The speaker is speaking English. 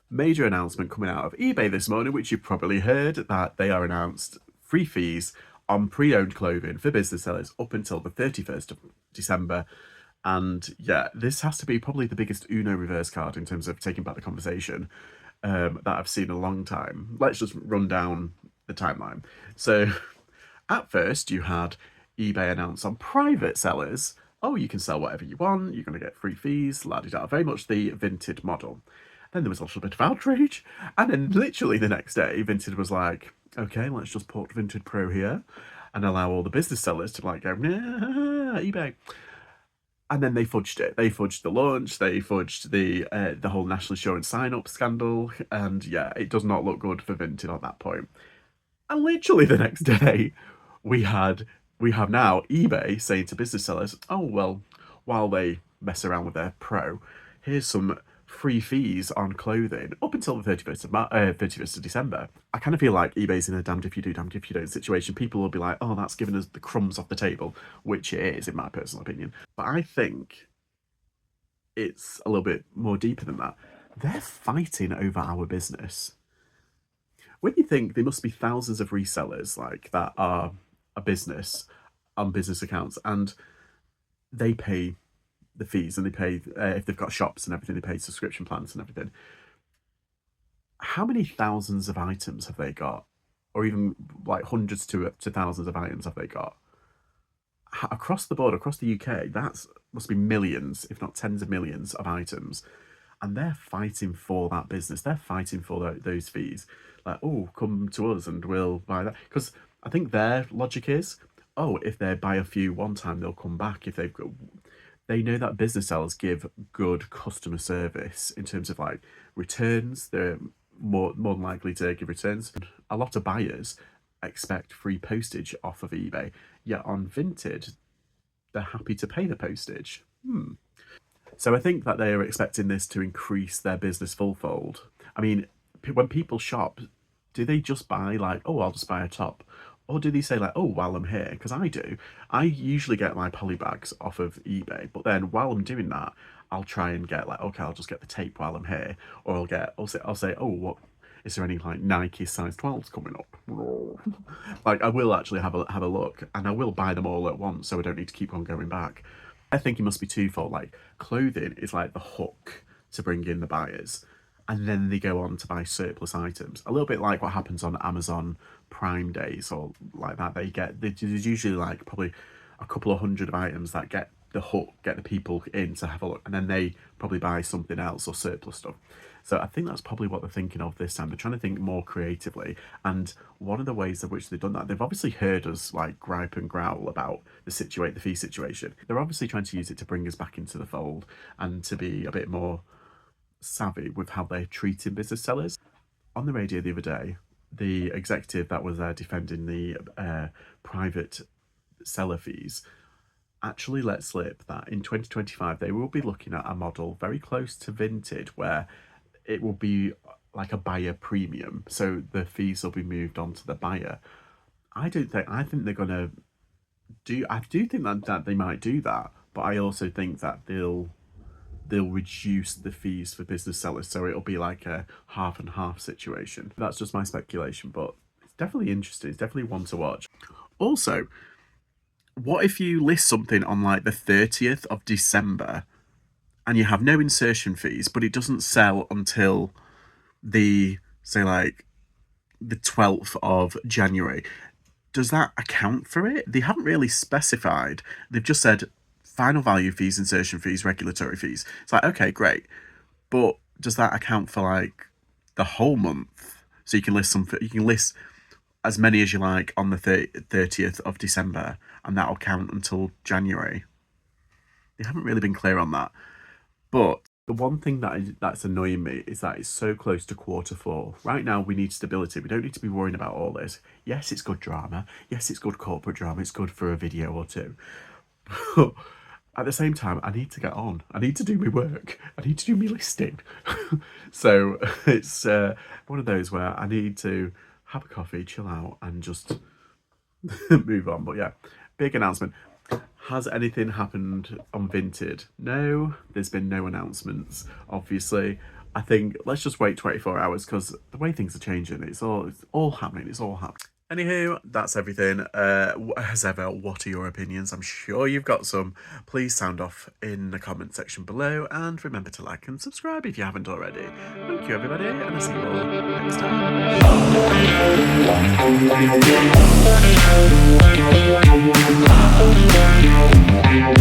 Major announcement coming out of eBay this morning, which you've probably heard, that they are announced free fees on pre-owned clothing for business sellers up until the 31st of December. And yeah, this has to be probably the biggest Uno reverse card in terms of taking back the conversation that I've seen in a long time. Let's just run down the timeline. So at first you had eBay announce on private sellers, oh, you can sell whatever you want, you're going to get free fees, la-di-da, very much the Vinted model. Then there was a little bit of outrage, and then literally the next day, Vinted was like, okay, let's just put Vinted Pro here and allow all the business sellers to like go, nah, eBay. And then they fudged it. They fudged the launch. They fudged the whole national insurance sign-up scandal. And yeah, it does not look good for Vinted at that point. And literally the next day, we have now eBay saying to business sellers, oh, well, while they mess around with their Pro, here's some free fees on clothing up until the 31st of December. I kind of feel like eBay's in a damned if you do, damned if you don't situation. People will be like, oh, that's giving us the crumbs off the table, which it is, in my personal opinion. But I think it's a little bit more deeper than that. They're fighting over our business. When you think there must be thousands of resellers like that are a business on business accounts, and they pay the fees, and they pay if they've got shops and everything, they pay subscription plans and everything. How many thousands of items have they got, or even like hundreds to thousands of items have they got across the board, across the UK? That must be millions, if not tens of millions of items, and they're fighting for that business. They're fighting for those fees. Like, oh, come to us and we'll buy that, because I think their logic is, oh, if they buy a few one time, they'll come back. If they've got, they know that business sellers give good customer service in terms of like returns. They're more than likely to give returns. A lot of buyers expect free postage off of eBay, yet on Vinted, they're happy to pay the postage. So I think that they are expecting this to increase their business fullfold. I mean, when people shop, do they just buy like, oh, I'll just buy a top? Or do they say like, oh, while I'm here? Because I do. I usually get my poly bags off of eBay, but then while I'm doing that, I'll try and get like, okay, I'll just get the tape while I'm here. Or I'll say, oh, what, is there any like Nike size 12s coming up? Like, I will actually have a look, and I will buy them all at once, so I don't need to keep on going back. I think it must be twofold. Like, clothing is like the hook to bring in the buyers, and then they go on to buy surplus items. A little bit like what happens on Amazon Prime days or like that. There's usually like probably a couple of hundred of items that get the hook, get the people in to have a look, and then they probably buy something else or surplus stuff. So I think that's probably what they're thinking of this time. They're trying to think more creatively. And one of the ways in which they've done that, they've obviously heard us like gripe and growl about the fee situation. They're obviously trying to use it to bring us back into the fold and to be a bit more savvy with how they're treating business sellers. On the radio the other day, the executive that was defending the private seller fees actually let slip that in 2025 they will be looking at a model very close to Vinted, where it will be like a buyer premium, so the fees will be moved on to the buyer. I think they're gonna I do think that they might do that, but I also think that they'll reduce the fees for business sellers, so it'll be like a half and half situation. That's just my speculation, but it's definitely interesting. It's definitely one to watch. Also, what if you list something on like the 30th of December and you have no insertion fees, but it doesn't sell until say like the 12th of January? Does that account for it? They haven't really specified. They've just said final value fees, insertion fees, regulatory fees. It's like, okay, great. But does that account for like the whole month? So you can list as many as you like on the 30th of December, and that'll count until January. They haven't really been clear on that. But the one thing that's annoying me is that it's so close to Q4. Right now, we need stability. We don't need to be worrying about all this. Yes, it's good drama. Yes, it's good corporate drama. It's good for a video or two. But at the same time, I need to get on. I need to do my work. I need to do my listing. So it's one of those where I need to have a coffee, chill out, and just move on. But yeah, big announcement. Has anything happened on Vinted? No, there's been no announcements, obviously. I think let's just wait 24 hours because the way things are changing, it's all happening. It's all happening. Anywho, that's everything. As ever, what are your opinions? I'm sure you've got some. Please sound off in the comment section below, and remember to like and subscribe if you haven't already. Thank you, everybody, and I'll see you all next time.